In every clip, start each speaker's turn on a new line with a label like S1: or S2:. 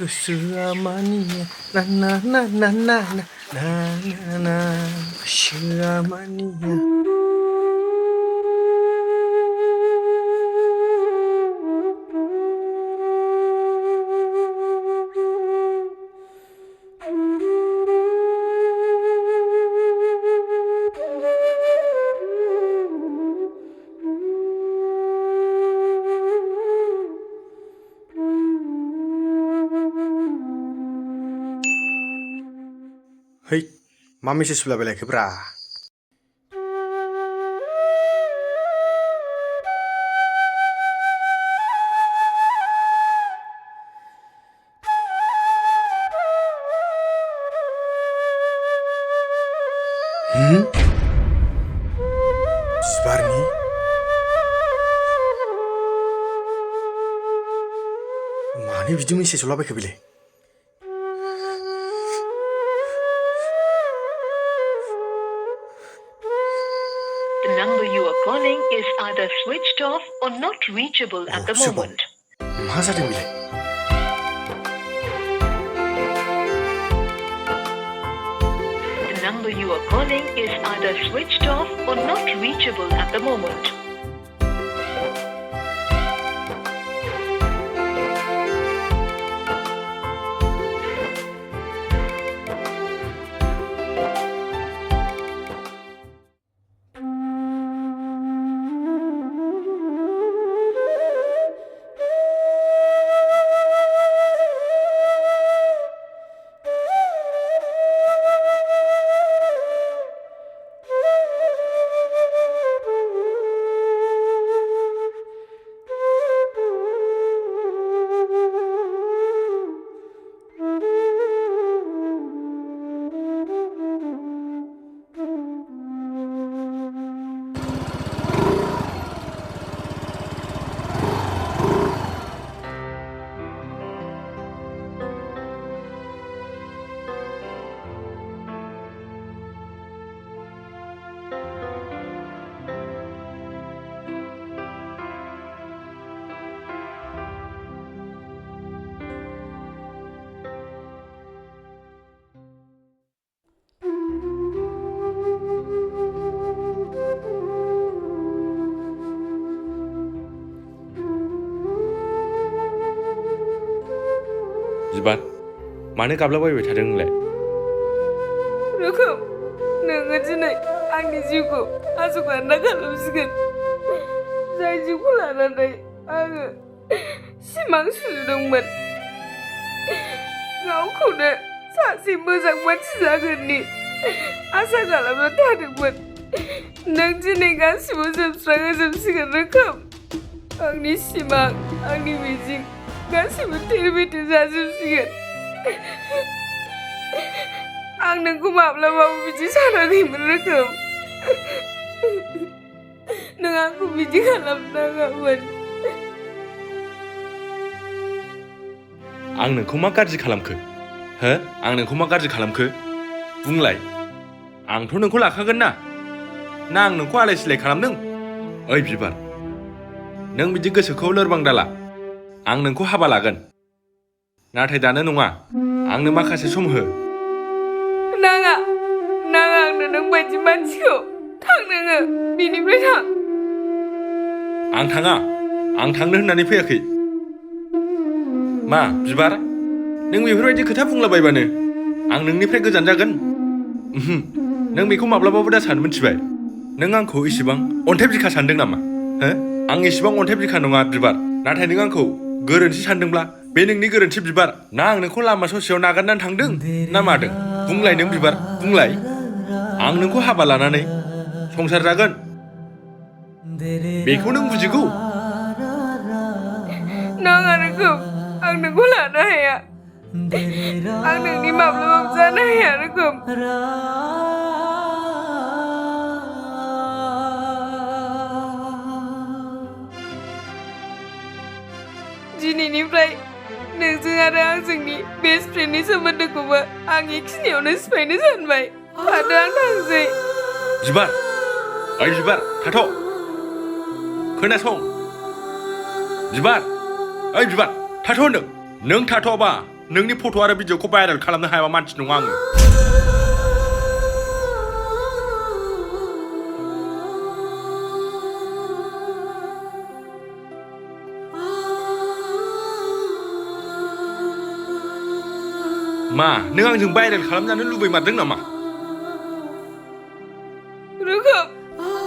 S1: Keselamaannya, na na na na na na na na na keselamaannya. Hei, मा message फैलाबायलायखोब्रा? बिबारनि? मानो बिदि message हरलाबायखो बेलाय?
S2: The number you are calling is either switched off or not reachable at the moment.
S1: मा जादों बेलाय?
S2: The number you are calling is either switched off or not reachable at the moment.
S3: बिबार मानो गाबलाबायबाय थादों नोंलाय?
S4: रोखोम नोङो दिनै आंनि जिउखौ आसखान्दा खालामसिगोन। जाय जिउखौ लानानै आङो सिमां सुजुदोंमोन, गावखौनो सासे मोजां मानसि जागोननि आसा खालामना थादोंमोन। नों दिनै गासिबो जोबस्रांहोजोबसिगोन रोखोम। आंनि सिमां, आंनि मिजिं गासिबो थेर-बेथेर जाजोबसिगोन। आं नोंखौ माब्लाबाबो बिदि सानाखैमोन रोखोम। नों आंखौ बिदि खालामनाङामोन।
S3: आं नोंखौ मा गाज्रि खालामखो? हो? आं नोंखौ मा गाज्रि खालामखो? बुंलाय। आंथ' नोंखौ लाखागोन ना आं नोंखौ आलाय-सिलाय खालामदों? ओइ बिबार, नों बिदि गोसोखौ लोरबां दाला। आं नोंखौ हाबा लागोन, नाथाय दानो नङा। आंनो माखासे सम हो।
S4: नाङा आंनो नों बायदि मानसिखौ। थां नोङो, बिनिफ्राय थां।
S3: आं थाङा। आं थांनो होननानै फैयाखै। मा बिबार, नों बेफोरबायदि खोथा बुंलाबायबानो आं नोंनिफ्राय गोजान जागोन? नों बेखौ माब्लाबाबो दा सान, मिथिबाय? नों आंखौ इसिबां अन्थाइ बिखा सानदों नामा? हो? आं इसिबां अन्थाइ बिखा नङा बिबार। नाथाय नों आंखौ गोरोन्थि सानदोंब्ला बे नोंनि गोरोन्थि बिबार। ना आं नोंखौ लामा ससेयाव नागारनानै थांदों ना मादों? बुंलाय नों बिबार, बुंलाय। आं नोंखौ हाबा लानानै संसार जागोन, बेखौ नों बुजिगौ?
S4: नाङा रोखोम, आं नोंखौ लानो हाया। आं नोंनि माब्लाबाबो जानो हाया रोखोम। दिनैनिफ्राय नोंजों आरो आंजोंनि बेस्ट फ्रेन्डनि सोमोन्दोखौबो आं इखिनियावनो सिफायनो सानबाय। थादो, आं थांसै।
S3: बिबार, ओइ बिबार, थाथ'। खोनासं बिबार, ओइ बिबार, थाथ' होनदों। नों थाथ'आबा नोंनि फट' आरो भिडिअखौ भाइरेल खालामनो हायाबा मानसि नङा आङो मा नों आंजों भाइरेल खालामजानो लुबैमारदों नामा
S4: रोखोम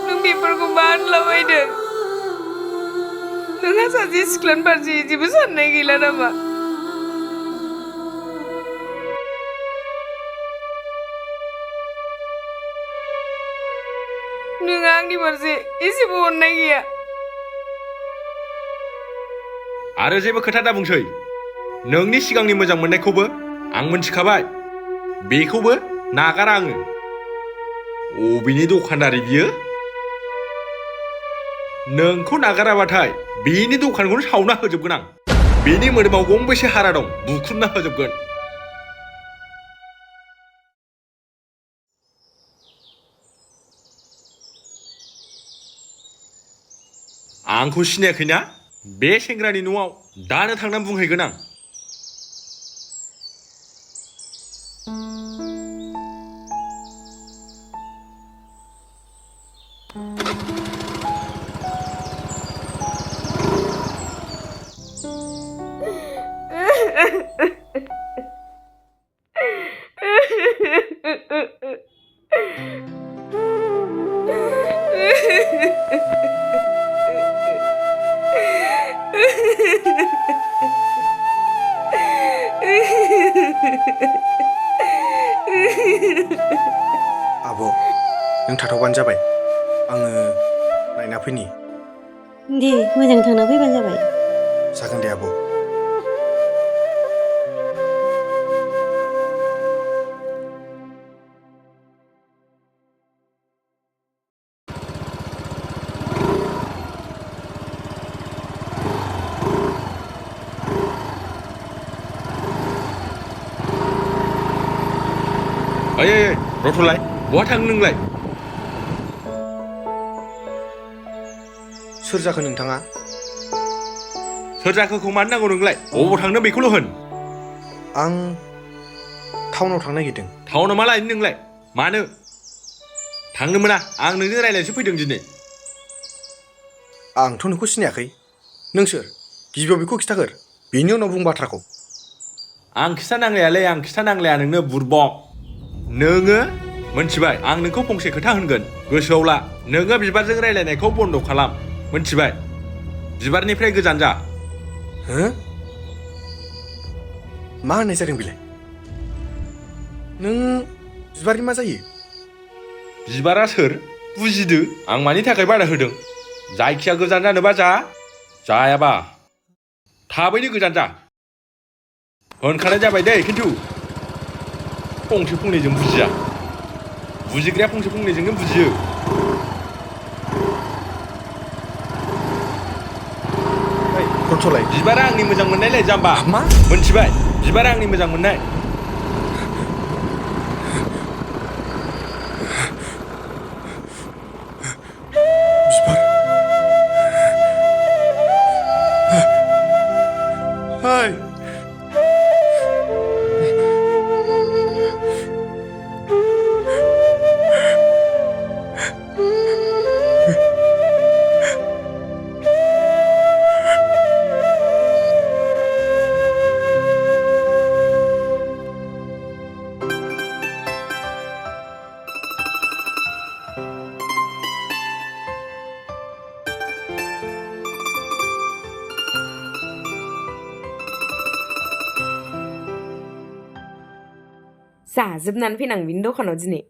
S4: नों बेफोरखौ मा होनलाबायदों नोंहा सासे सिख्लानि फारसे जेबो साननाय गैला नामा नोंहा आंनि फारसे एसेबो अननाय गैया
S3: आरो जेबो खोथा दाबुंसै नोंनि सिगांनि मोजां मोननायखौबो आं मोनथिखाबाय बेखौबो नागारा आङो अबेनि दखानदारि बियो नोंखौ नागाराबाथाय बेनि दखानखौनो सावना होजोबगोन आं बेनि मोदोमाव गंबेसे हारा दं बुख्रुबना होजोबगोन आंखौ सिनायाखैना बे सेंग्रानि न'आव दानो थांनानै बुंहैगोन आं
S1: आब' नों थाथ'बानो जाबाय आङो नायना फैनि
S5: दे मोजां थांना फैबानो जाबाय
S1: जागोन दे आब'
S3: ओइ रथ'लाय बहा थाङो नोंलाय
S1: सोर जाखो नोंथाङा
S3: सोर जाखोखौ मानो नांगौ नोंलाय अबाव थांनो बेखौल' होन
S1: आं टाउनाव थांनो नागिरदों
S3: टाउनाव मा लायनो नोंलाय मानो थांनो मोना आं नोंजों रायज्लायनोसो फैदों दिनै
S1: आंथ' नोंखौ सिनायाखै नों सोर गिबियाव बेखौ खिथागोर बेनि उनाव बुं बाथ्राखौ
S3: आं खिथानांलायालै आं खिथानांलाया नोंनो बुरबक नोङो मोनथिबाय आं नोंखौ फंसे खोथा होनगोन गोसोआव ला नोङो बिबारजों रायज्लायनायखौ बन्द' खालाम मोनथिबाय बिबारनिफ्राय गोजान जा
S1: हो मा होननाय जादों बेलाय नों बिबारनि मा जायो
S3: बिबारा सोर बुजिदो आं मानि थाखाय बादा होदों जायखिया गोजान जानोबा जा जायाबा थाबैनो गोजान जा होनखानाय जाबाय दै खिन्थु फंसे फंनैजों बुजिया बुजिग्राया फंसे फंनैजोंनो बुजियो
S1: रथ'लाय
S3: बिबारा आंनि मोजां मोननायलाय जाम्बा
S1: मा
S3: मोनथिबाय बिबारा आंनि मोजां मोननाय
S1: बिबार हाय
S4: जाजोबनानै फैनां बिनि दखानाव दिनै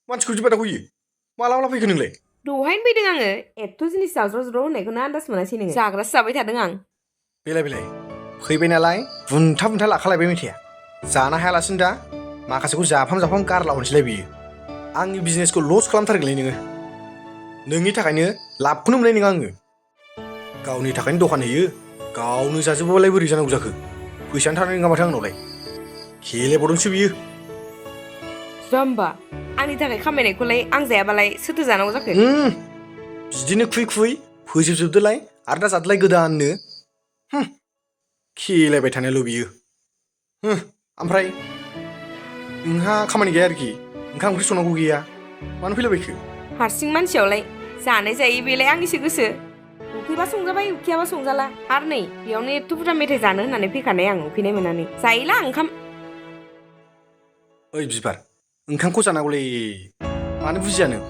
S1: मानसिखौ जिबा दाखौ इयो माला माला फैखो नोंलाय
S4: दहायनो फैदों आङो एथ' जिनिस जाज्र' होननायखौनो आन्दाज मोनासै नोङो जाग्रासो जाबाय थादों आं
S1: बेलाय फैबाय नालाय बुन्था बुन्था लाखालायबाय मेथाइया जानो हायालासिनो दा माखासेखौ जाफाम गारला हरनोसैलाय बियो आंनि बिजनेसखौ लस खालामथारगोनलै नोङो नोंनि थाखायनो लाबखौनो मोननाय नङा आङो गावनि थाखायनो दखान होयो गावनो जाजोबोबालाय बोरै जानांगौ जाखो फैसायानो थानाय नङा माथो आंनावलाय खेलेबावदोंसो बियो
S4: जाम्बा आंनि थाखाय खामायनायखौलाय आं जायाबालाय सोरथो जानांगौ जाखो
S1: बिदिनो खुइ फोजोबजोबदोलाय आरो दा जादोलाय गोदाननो खेलायबाय थानायल' बियो ओमफ्राय नोंहा खामानि गैया आरोखि ओंखाम ओंख्रि संनांगौ गैया मानो फैलाबायखो
S4: हारसिं मानसियावलाय जानाय जायै बेलाय आंनिसो गोसो उखैबा संजाबाय उखैयाबा संजाला आरो नै बेयावनो एथ' बुरजा मेथाइ जानो होननानै फैखानाय आं उखैनाय मोननानै जायोला ओंखाम
S1: ओइ बिबार ओंखामखौ जानांगौलै मानो बुजिया नों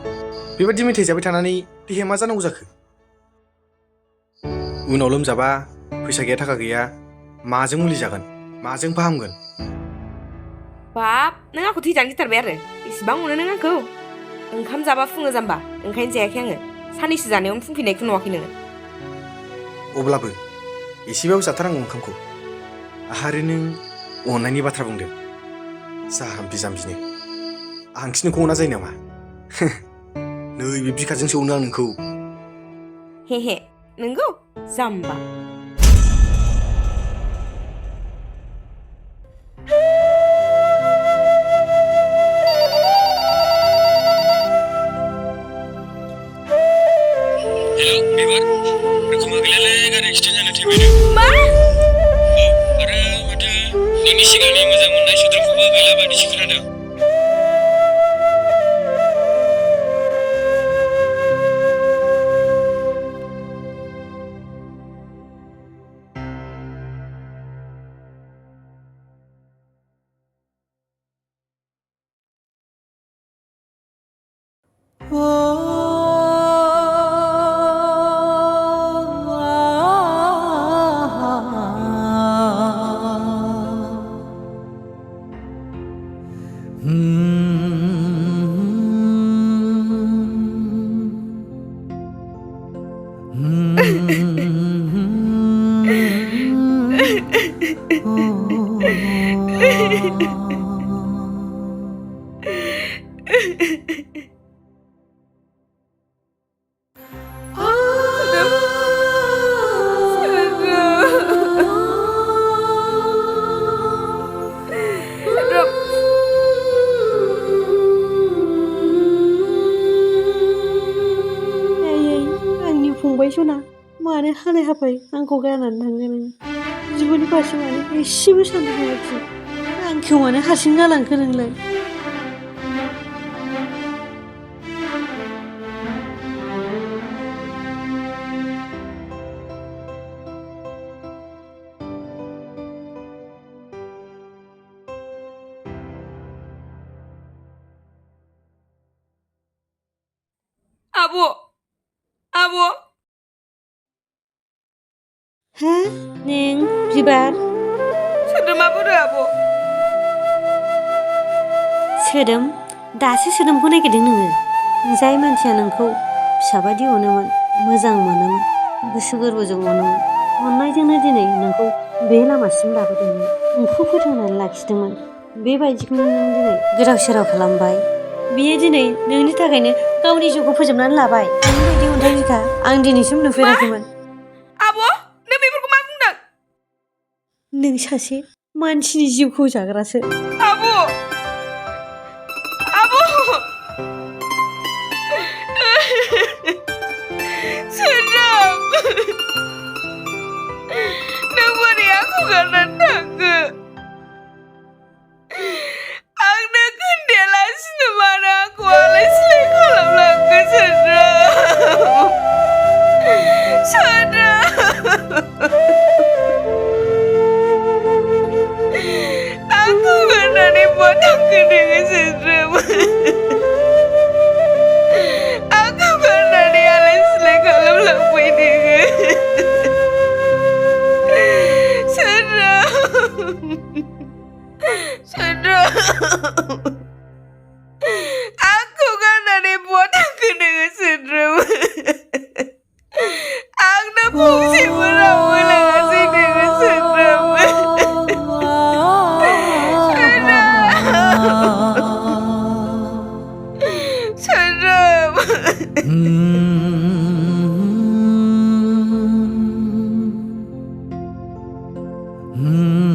S1: बेबायदि मेथाइ जाबाय थानानै देहाया मा जानांगौ जाखो उनाव लोमजाबा फैसा गैया थाखा गैया माजों मुलि जागोन माजों फाहामगोन
S4: बाब नों आंखौ थैजानो गिथारबाय आरो इसिबां मोनो नों आंखौ ओंखाम जाबा फुङो जाम्बा ओंखायनो जायाखै आङो साननैसो जानायावनो फुंफिननायखौ नुवाखै नोङो
S1: अब्लाबो एसेबाबो जाथारनांगौ ओंखामखौ आरो नों अननायनि बाथ्रा बुंदों जाम्बि जाम्बिनो आंखि नोंखौ अना जायो नामा नैबे बिखाजोंसो अनो आं नोंखौ
S4: हे नोंगौ जाम्बा
S3: हेलौ बिबार रोखोमा गैलालै गारि एक्सिडेन्ट जाना थैबायनो
S4: मा
S3: आरो माथो नोंनि सिगांनि मोजां मोननाय सोद्रोमखौबो गैला बायदिसो खोनादों
S5: आंनि फंबाय सना मानो हालाय हाफाय आंखौ गारनानै थांगोन नों जिबननि फारसे मानो एसेबो सानदों आंखौ मानो हारसिं गालांखो नोंलाय
S4: आब'
S5: हा नों बिबार
S4: सोद्रोमा बोरो आब'
S5: सोदोम दासो सोदोमखौ नागिरदों नोङो जाय मानसिया नोंखौ फिसाबादि अनोमोन मोजां मोनोमोन गोसो गोरबोजों अनोमोन अननायजोंनो दिनै नोंखौ बे लामासिम लाबोदोंमोन नोंखौ फोथांनानै लाखिदोंमोन बेबायदिखौनो नों दिनै गोदाव सोराव खालामबाय बियो दिनै नोंनि थाखायनो गावनि जिउखौ फोजोबनानै लाबाय बेबायदि अन्थाइ बिखा आं दिनैसिम नुफेराखैमोन
S4: आब' नों बेफोरखौ मा बुंदों
S5: नों सासे मानसिनि जिउखौ जाग्रासो
S4: आब' सोद्रोम नों बोरै आंखौ गारनानै थांखो आंनो खोन्थायालासिनो मानो आंखौ आलाय सिलाय खालामलांखो सोद्रोम आंखौ गारनानै मा थांखो नोङो सोद्रोम आंखौ गारनानै आलाय सिलाय खालामलांबाय नोङो सोद्रोम Sundram. Aku kan ada buat aku dengan Sundram. Aku nak fungsi berawal sini dengan Sundram. Sundram.
S6: Hmm.